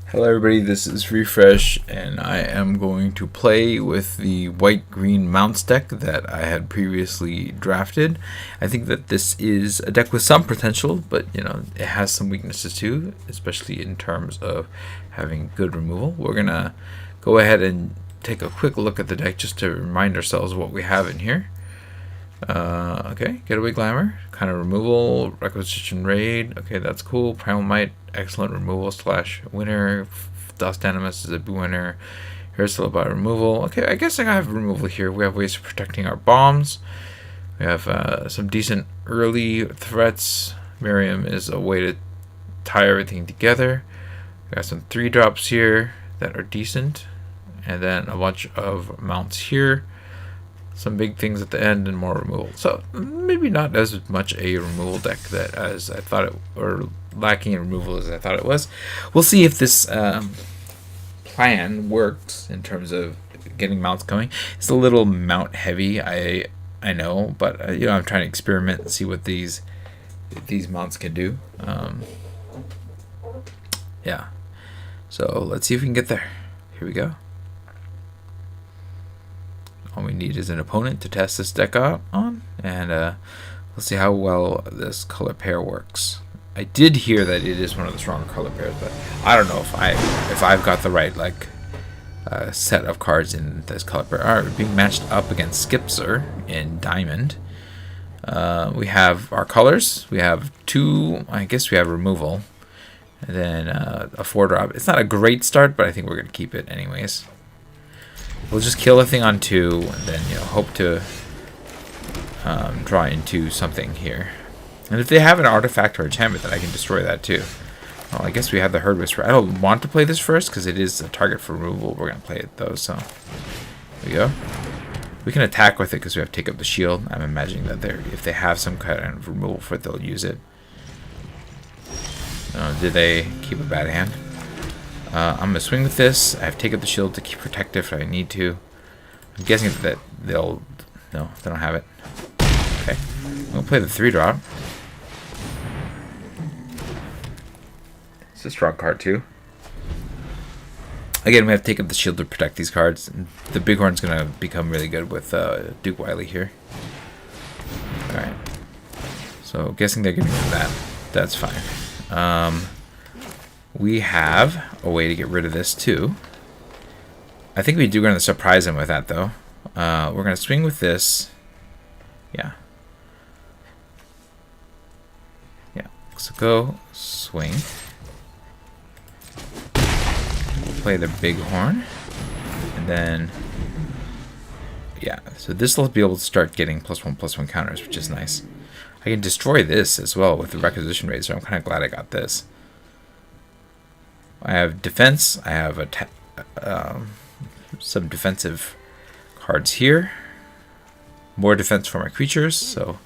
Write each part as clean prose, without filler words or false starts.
Hello everybody, this is Refresh, and I am going to play with the white-green mounts deck that I had previously drafted. I think that this is a deck with some potential, but it has some weaknesses too, especially in terms of having good removal. We're gonna go ahead and take a quick look at the deck just to remind ourselves what we have in here. Okay, Getaway Glamour, kind of removal, Requisition Raid, okay, that's cool. Primal Might, excellent removal / winner. Dust Animus is a winner. Here's still about removal. Okay, I guess I have removal here. We have ways of protecting our bombs. We have some decent early threats. Miriam is a way to tie everything together. We got some 3-drops here that are decent, and then a bunch of mounts here. Some big things at the end and more removal. So maybe not as much a removal deck as I thought it, or lacking in removal as I thought it was. We'll see if this plan works in terms of getting mounts going. It's a little mount heavy, I know, but I'm trying to experiment and see what these mounts can do. Yeah. So let's see if we can get there. Here we go. All we need is an opponent to test this deck out on, and we'll see how well this color pair works. I did hear that it is one of the stronger color pairs, but I don't know if I've got the right set of cards in this color pair. All right, we're being matched up against Skipzer in Diamond. We have our colors. We have 2. I guess we have removal, and then a 4-drop. It's not a great start, but I think we're gonna keep it anyways. We'll just kill a thing on 2, and then hope to draw into something here. And if they have an artifact or enchantment, then I can destroy that too. Well, I guess we have the Herd Whisperer. I don't want to play this first because it is a target for removal. We're gonna play it though, so there we go. We can attack with it because we have to take up the shield. I'm imagining that if they have some kind of removal for it, they'll use it. Did they keep a bad hand? I'm going to swing with this. I have to take up the shield to keep protective if I need to. I'm guessing that no, they don't have it. Okay. I'm going to play the 3-drop. It's a strong card too. Again, we have to take up the shield to protect these cards. The Bighorn's going to become really good with Duke Wily here. Alright. So, guessing they're getting rid of that. That's fine. We have a way to get rid of this too. I think we do going to surprise him with that though. We're going to swing with this. Yeah. So go swing. Play the Bighorn. And then so this will be able to start getting +1/+1 counters, which is nice. I can destroy this as well with the Requisition Raid, so I'm kind of glad I got this. I have defense. I have some defensive cards here. More defense for my creatures. So,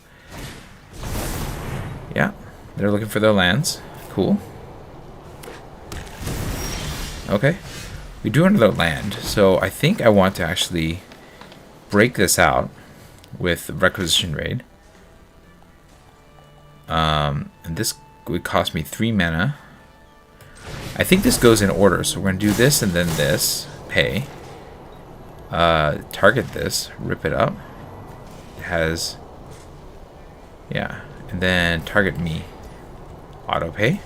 yeah, they're looking for their lands. Cool. Okay, we do another land. So I think I want to actually break this out with Requisition Raid. And this would cost me 3 mana. I think this goes in order, so we're going to do this and then this, pay. Target this, rip it up. It has, and then target me. Auto pay.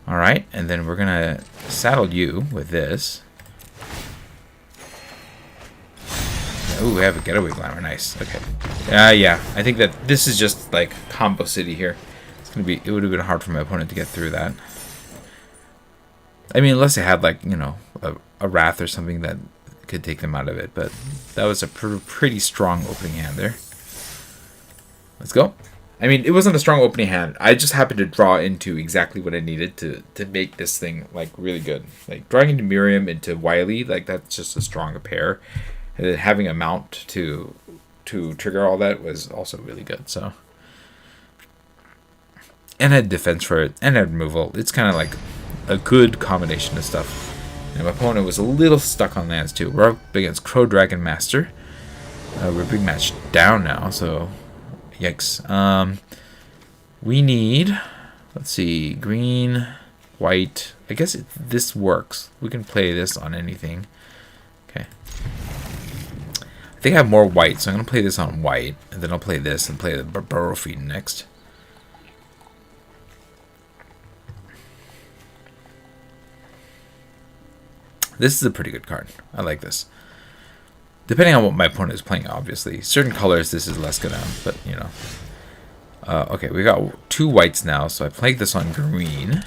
Alright, and then we're going to saddle you with this. Ooh, we have a Getaway Glamour, nice, okay. Yeah, I think that this is just like Combo City here. It would have been hard for my opponent to get through that. I mean, unless they had a Wrath or something that could take them out of it, but that was a pretty strong opening hand there. Let's go. I mean, it wasn't a strong opening hand. I just happened to draw into exactly what I needed to make this thing really good. Like drawing into Miriam, into Wily, that's just a strong pair. And then having a mount to trigger all that was also really good. So. And I had defense for it, and I had removal. It's kind of like a good combination of stuff. And my opponent was a little stuck on lands too. We're up against Crow Dragon Master. We're being matched down now, so yikes. We need Let's see, green, white. I guess this works. We can play this on anything. Okay. I think I have more white, so I'm going to play this on white. And then I'll play this and play the Burrow Feed next. This is a pretty good card. I like this. Depending on what my opponent is playing, obviously. Certain colors, this is less good on, but, you know. Okay, we got 2 whites now, so I played this on green.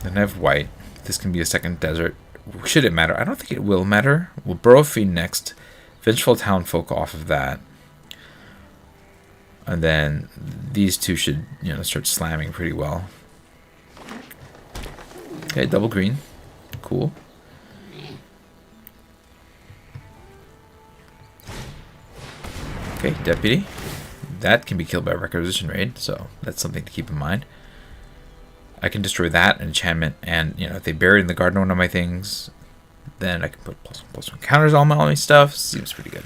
Then I have white. This can be a second desert. Should it matter? I don't think it will matter. We'll Burrow Feed next. Vengeful Townfolk off of that. And then these two should, you know, start slamming pretty well. Okay, double green. Cool. Okay, Deputy. That can be killed by Requisition Raid, so that's something to keep in mind. I can destroy that enchantment, and you know, if they bury in the garden one of my things, then I can put +1/+1 counters on my stuff. Seems pretty good.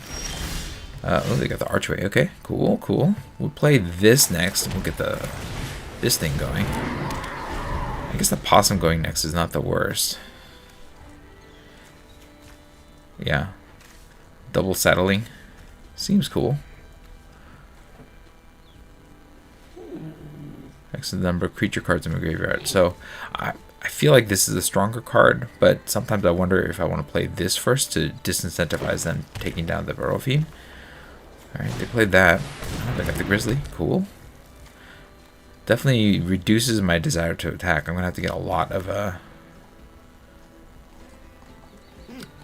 Oh, they got the archway. Okay, cool, cool. We'll play this next, and we'll get this thing going. I guess the possum going next is not the worst. Yeah. Double saddling. Seems cool. X the number of creature cards in my graveyard. So I feel like this is a stronger card, but sometimes I wonder if I want to play this first to disincentivize them taking down the Burrow Feed. Alright, they played that. Oh, they got the Grizzly. Cool. Definitely reduces my desire to attack. I'm going to have to get a lot of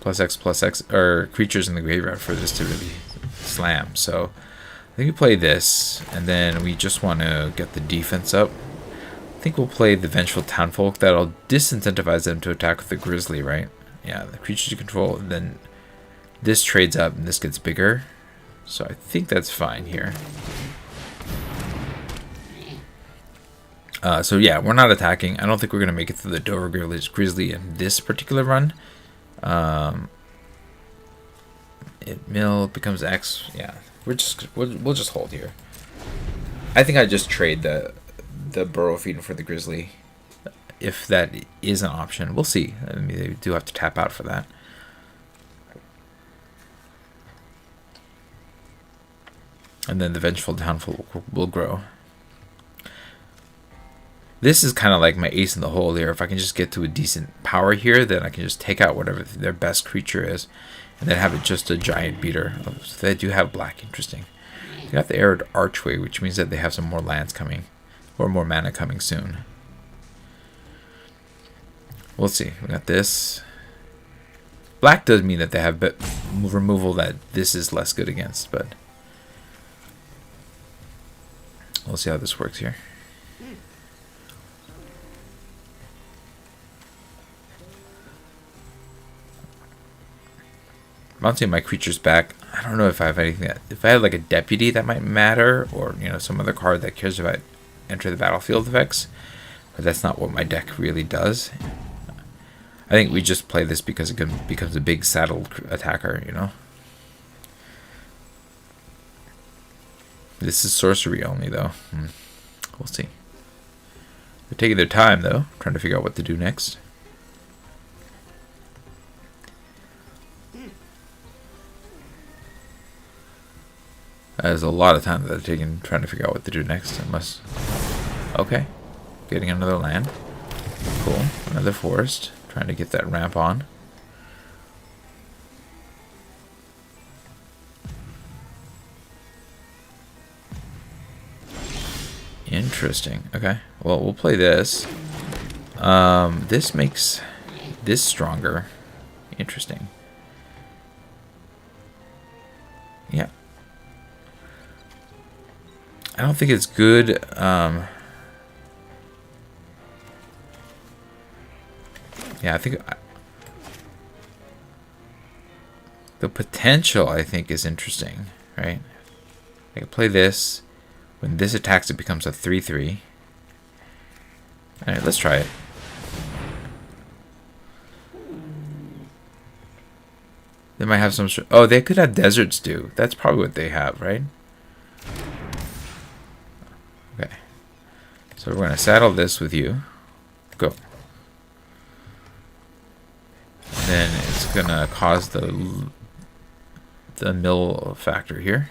+X or creatures in the graveyard for this to really slam. So I think we play this, and then we just want to get the defense up. I think we'll play the Vengeful Townfolk. That'll disincentivize them to attack with the Grizzly, right? Yeah, the creatures you control, and then this trades up and this gets bigger. So I think that's fine here. So yeah, we're not attacking. I don't think we're going to make it through the Dover Grizzly in this particular run. It mill becomes X. Yeah, we'll just hold here. I think I just trade the Burrow Feed for the Grizzly, if that is an option. We'll see. I mean, they do have to tap out for that. And then the Vengeful Townfolk will grow. This is kind of like my ace in the hole here. If I can just get to a decent power here, then I can just take out whatever their best creature is, and then have it just a giant beater. So they do have black. Interesting. They got the Arid Archway, which means that they have some more lands coming, or more mana coming soon. We'll see. We got this. Black does mean that they have removal that this is less good against, but we'll see how this works here. Mounting my creatures back. I don't know if I have anything that, if I had like a Deputy, that might matter, or you know, some other card that cares about enter the battlefield effects, but that's not what my deck really does. I think we just play this because it becomes a big saddle attacker, you know. This is sorcery only though. We'll see. They're taking their time though, trying to figure out what to do next. There's a lot of time that they're taking trying to figure out what to do next. Unless, okay, getting another land. Cool, another forest. Trying to get that ramp on. Interesting. Okay, well, we'll play this. This makes this stronger. Interesting. Yeah. I don't think it's good. Yeah, I think the potential, I think, is interesting, right? I can play this. When this attacks, it becomes a 3/3. All right, let's try it. They might have some. Oh, they could have deserts too. That's probably what they have, right? Okay. So we're going to saddle this with you. Go. And then it's going to cause the mill factor here.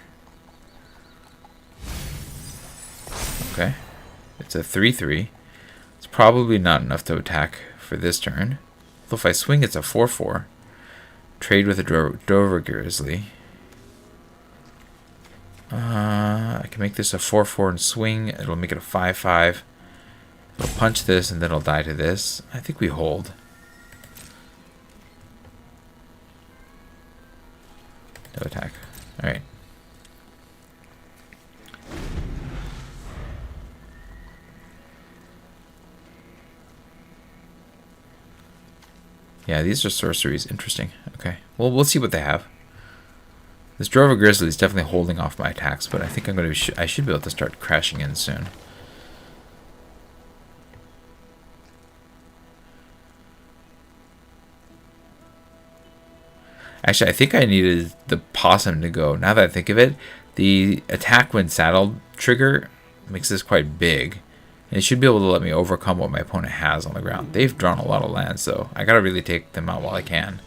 Okay. It's a 3-3. It's probably not enough to attack for this turn. So if I swing, it's a 4-4. Trade with a Dover Grizzly. I can make this a 4-4 and swing. It'll make it a 5-5. It'll punch this and then it'll die to this. I think we hold. No attack. Alright. Yeah, these are sorceries. Interesting. Okay. Well, we'll see what they have. This Drover Grizzly is definitely holding off my attacks, but I think I'm going to. I should be able to start crashing in soon. Actually, I think I needed the possum to go. Now that I think of it, the attack when saddled trigger makes this quite big. And it should be able to let me overcome what my opponent has on the ground. They've drawn a lot of lands, so I gotta really take them out while I can.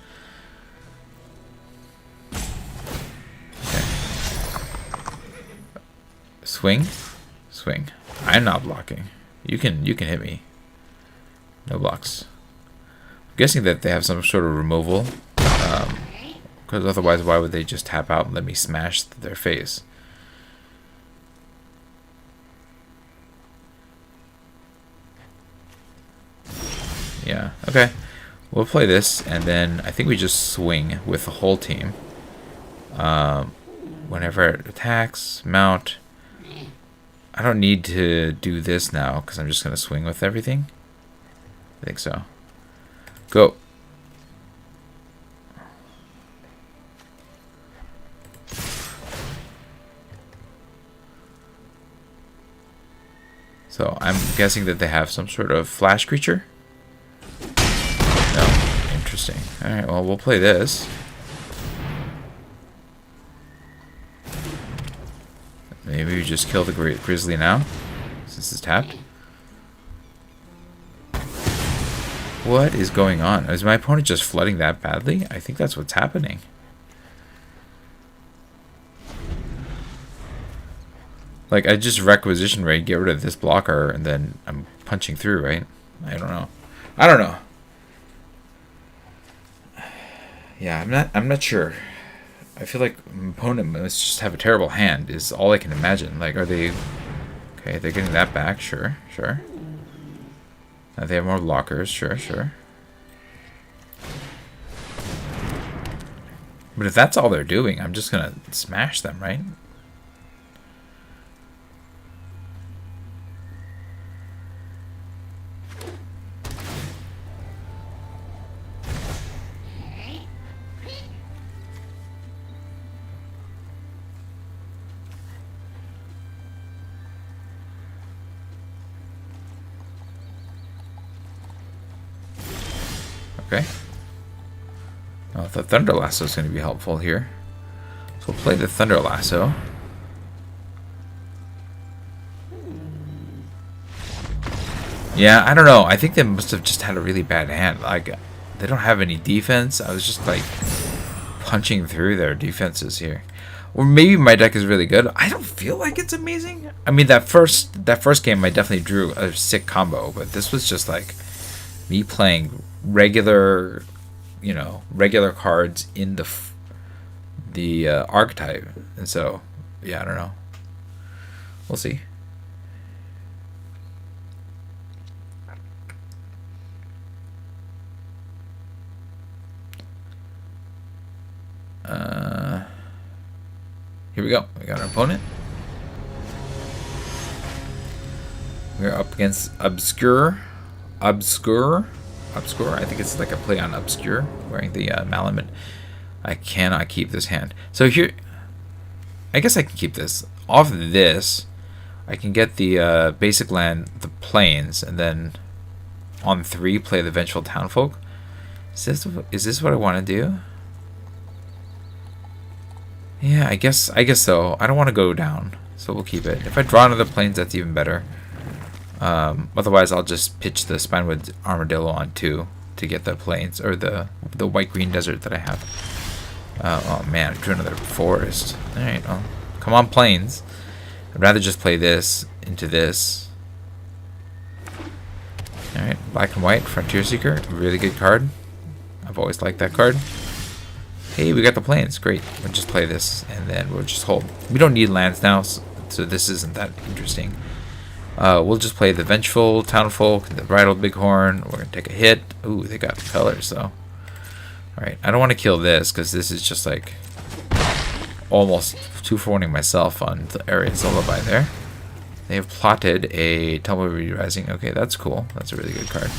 Okay. Swing? Swing. I'm not blocking. You can hit me. No blocks. I'm guessing that they have some sort of removal. Because otherwise, why would they just tap out and let me smash their face? Yeah, okay. We'll play this, and then I think we just swing with the whole team. Whenever it attacks, mount. I don't need to do this now, because I'm just going to swing with everything. I think so. Go. So I'm guessing that they have some sort of flash creature. No. Interesting. Alright, well, we'll play this. Maybe we just kill the Grizzly now, since it's tapped. What is going on? Is my opponent just flooding that badly? I think that's what's happening. Like, I just requisition raid, get rid of this blocker, and then I'm punching through, right? I don't know. I don't know. Yeah, I'm not sure. I feel like my opponent must just have a terrible hand, is all I can imagine. Like, are they... Okay, they're getting that back. Sure, sure. They have more blockers. Sure, sure. But if that's all they're doing, I'm just gonna smash them, right? Okay. Oh, the Thunder Lasso is going to be helpful here. So we'll play the Thunder Lasso. Yeah, I don't know. I think they must have just had a really bad hand. Like, they don't have any defense. I was just like punching through their defenses here. Or maybe my deck is really good. I don't feel like it's amazing. I mean, that first game I definitely drew a sick combo, but this was just like me playing regular, regular cards in the archetype. And so, yeah, I don't know. We'll see. Here we go. We got our opponent. We're up against Obscure. I think it's like a play on Obscure, wearing the Malamute. I cannot keep this hand. So here, I guess I can keep this. Off of this, I can get the basic land, the Plains, and then on 3 play the Vengeful Townfolk. Is this what I want to do? Yeah, I guess so. I don't want to go down. so we'll keep it. If I draw another plains, that's even better. Otherwise, I'll just pitch the Spinewood Armadillo on 2 to get the plains, or the white-green desert that I have. Oh man, I drew another forest. Alright, well, come on plains. I'd rather just play this into this. Alright, black and white, Frontier Seeker, really good card. I've always liked that card. Hey, we got the plains, great. We'll just play this, and then we'll just hold. We don't need lands now, so this isn't that interesting. We'll just play the Vengeful Townfolk, the Bridled Bighorn. We're going to take a hit. Ooh, they got colors, though. Alright, I don't want to kill this, because this is just like almost 2-for-1ing myself on the Ariad's Lullaby there. They have plotted a Tumbleweed Rising. Okay, that's cool. That's a really good card.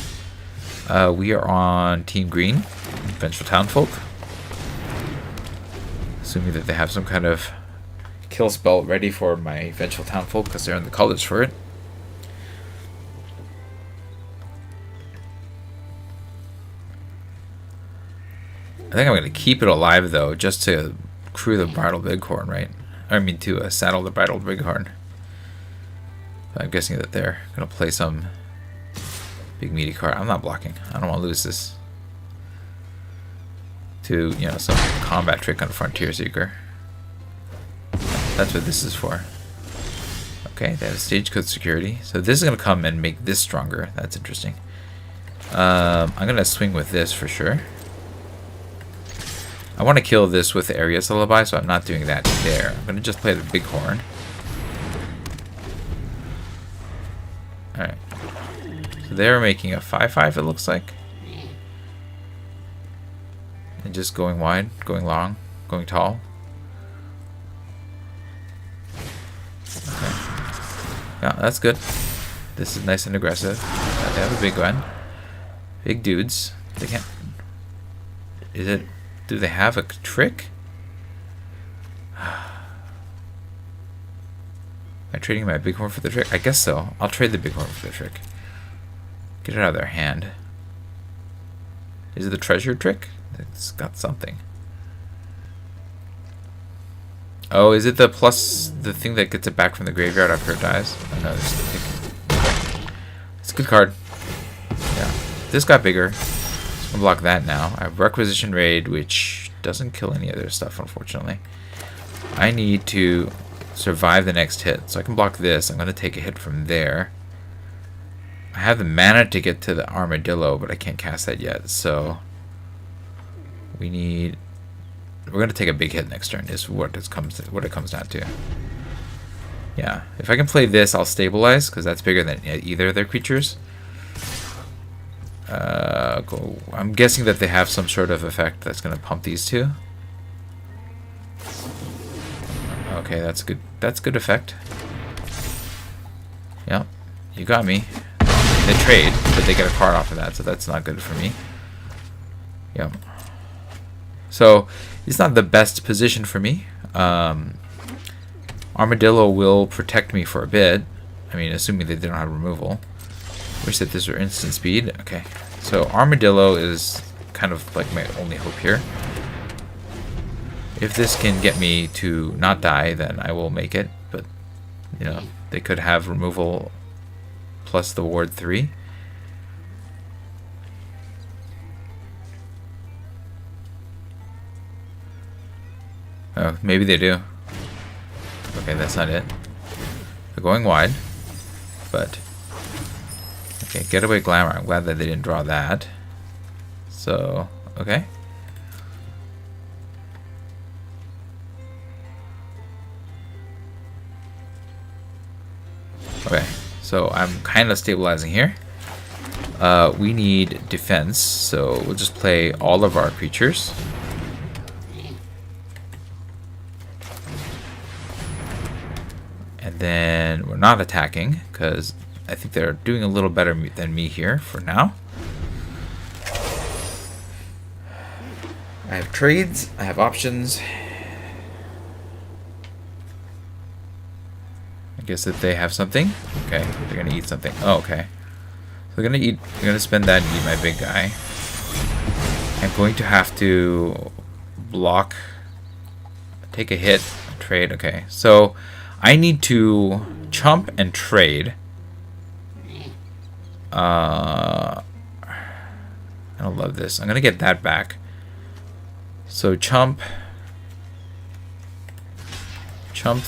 We are on Team Green, Vengeful Townfolk. Assuming that they have some kind of kill spell ready for my Vengeful Townfolk, because they're in the colors for it. I think I'm going to keep it alive, though, just to crew the Bridled Bighorn, right? I mean, to saddle the Bridled Bighorn. I'm guessing that they're going to play some big meaty card. I'm not blocking. I don't want to lose this to, you know, some combat trick on Frontier Seeker. That's what this is for. Okay, they have stage code security. So this is going to come and make this stronger. That's interesting. I'm going to swing with this for sure. I want to kill this with the Ariad's Lullaby, so I'm not doing that there. I'm going to just play the Bighorn. Alright. So they're making a 5/5, it looks like. And just going wide, going long, going tall. Okay. Yeah, that's good. This is nice and aggressive. They have a big one. Big dudes. They can't... Is it... Do they have a trick? Am I trading my Bighorn for the trick? I guess so. I'll trade the Bighorn for the trick. Get it out of their hand. Is it the treasure trick? It's got something. Oh, is it the plus the thing that gets it back from the graveyard after it dies? Oh, no, it's a good card. Yeah. This got bigger. I'll block that now. I have Requisition Raid, which doesn't kill any other stuff, unfortunately. I need to survive the next hit, so I can block this. I'm going to take a hit from there. I have the mana to get to the Armadillo, but I can't cast that yet, so we need... We're going to take a big hit next turn, is what it comes down to. Yeah, if I can play this, I'll stabilize, because that's bigger than either of their creatures. I'm guessing that they have some sort of effect that's going to pump these two. Okay, that's good. That's good effect. Yep, you got me. They trade, but they get a card off of that, so that's not good for me. Yep. So it's not the best position for me. Armadillo will protect me for a bit. I mean, assuming they don't have removal. Wish that this were instant speed. Okay, so Armadillo is kind of like my only hope here. If this can get me to not die, then I will make it. But, you know, they could have removal plus the ward 3. Oh, maybe they do. Okay, that's not it. They're going wide, but... Okay, Getaway Glamour. I'm glad that they didn't draw that. So, okay. Okay, so I'm kind of stabilizing here. We need defense, so we'll just play all of our creatures. And then we're not attacking, because I think they're doing a little better than me here for now. I have trades, I have options. I guess that they have something. Okay, they're gonna eat something. Oh, okay. So they're gonna spend that and eat my big guy. I'm going to have to block, take a hit, trade. Okay, so I need to chump and trade. I don't love this. I'm gonna get that back. So chump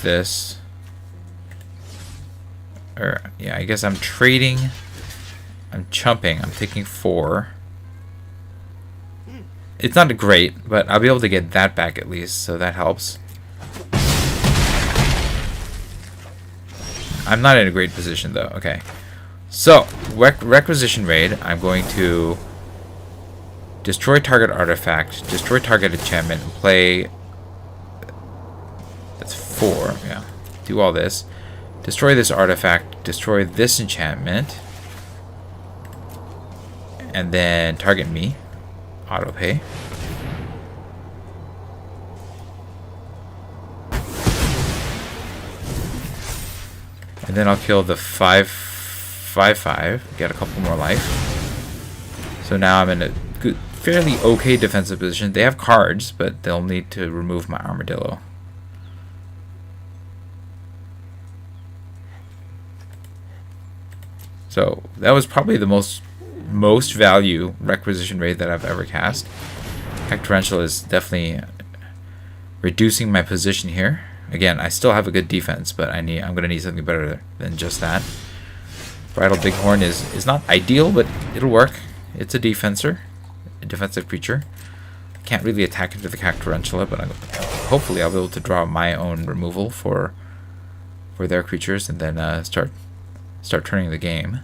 this. Or yeah, I guess I'm trading. I'm chumping. I'm taking 4. It's not great, but I'll be able to get that back at least, so that helps. I'm not in a great position though. Okay. So, requisition raid, I'm going to destroy target artifact, destroy target enchantment, and play... That's 4, yeah. Do all this. Destroy this artifact, destroy this enchantment, and then target me. Auto pay. And then I'll kill the 5/5/5, get a couple more life. So now I'm in a good, fairly okay defensive position. They have cards, but they'll need to remove my armadillo. So that was probably the most value requisition raid that I've ever cast. Heck Torrential is definitely reducing my position here. Again, I still have a good defense, but I'm gonna need something better than just that. Bridal Bighorn is not ideal, but it'll work. It's a defensive creature. Can't really attack into the Heck Torrential, but hopefully I'll be able to draw my own removal for their creatures, and then start turning the game.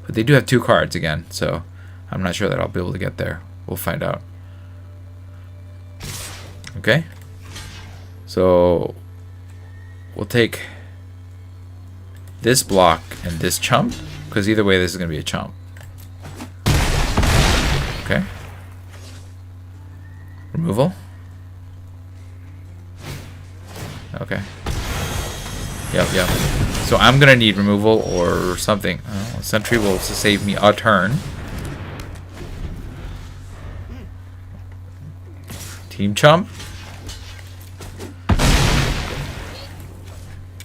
But they do have 2 cards again, so I'm not sure that I'll be able to get there. We'll find out. Okay. So we'll take this block and this chump, because either way this is going to be a chump. Okay. Removal. Okay. Yep. So I'm going to need removal or something. Oh, Sentry will save me a turn. Team chump.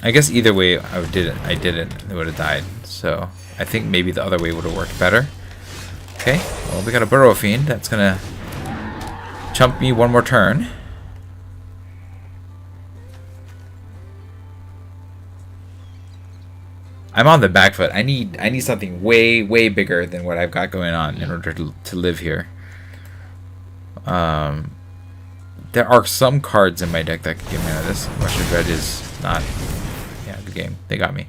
I guess either way I didn't. It would have died. So I think maybe the other way would have worked better. Okay. Well, we got a Burrow Fiend. That's going to chump me one more turn. I'm on the back foot. I need something way bigger than what I've got going on in order to live here. There are some cards in my deck that can get me out of this. Russian Red is not... Yeah, good game. They got me.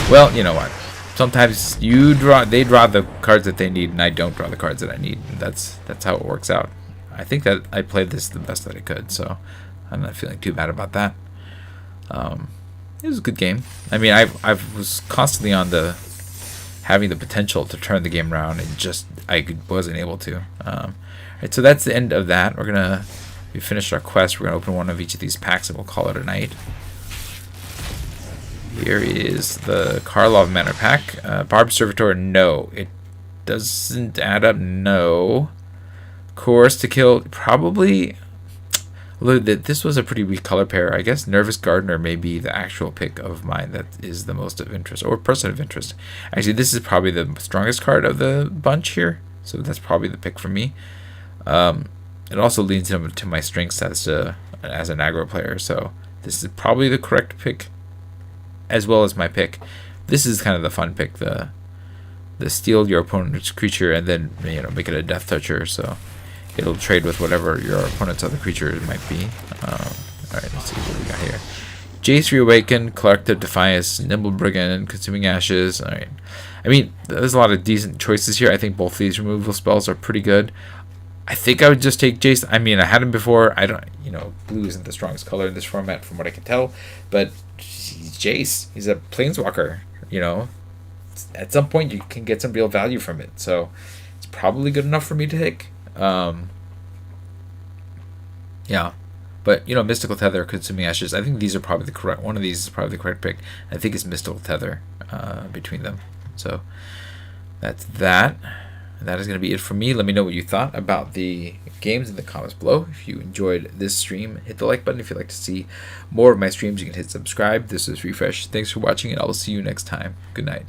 Well, you know what? Sometimes they draw the cards that they need, and I don't draw the cards that I need. That's how it works out. I think that I played this the best that I could, so I'm not feeling too bad about that. It was a good game. I mean, I was constantly on having the potential to turn the game around, and just I wasn't able to. Right, so that's the end of that. We finished our quest. We're gonna open one of each of these packs, and we'll call it a night. Here is the Karlov Manor pack. Barbed Servitor, no, it doesn't add up. No. Course to kill, probably. Although this was a pretty weak color pair, I guess Nervous Gardener may be the actual pick of mine that is the most of interest, or person of interest. Actually, this is probably the strongest card of the bunch here, so that's probably the pick for me. It also leads him to my strengths as an aggro player, so this is probably the correct pick, as well as my pick. This is kind of the fun pick, the steal your opponent's creature and then make it a death toucher, so it'll trade with whatever your opponent's other creature might be. Alright, let's see what we got here. Jace Reawaken, Collective Defiance, Nimble Brigand, Consuming Ashes. Alright. I mean, there's a lot of decent choices here. I think both these removal spells are pretty good. I think I would just take Jace. I mean, I had him before. I don't, blue isn't the strongest color in this format from what I can tell, but he's Jace. He's a Planeswalker, At some point, you can get some real value from it. So it's probably good enough for me to take. Yeah, but Mystical Tether, Consuming Ashes, I think these are probably the correct one. Of these is probably the correct pick. I think it's Mystical Tether between them. So that's that. And that is going to be it from me. Let me know what you thought about the games in the comments below. If you enjoyed this stream, hit the like button. If you'd like to see more of my streams, you can hit subscribe. This is Refresh. Thanks for watching, and I will see you next time. Good night.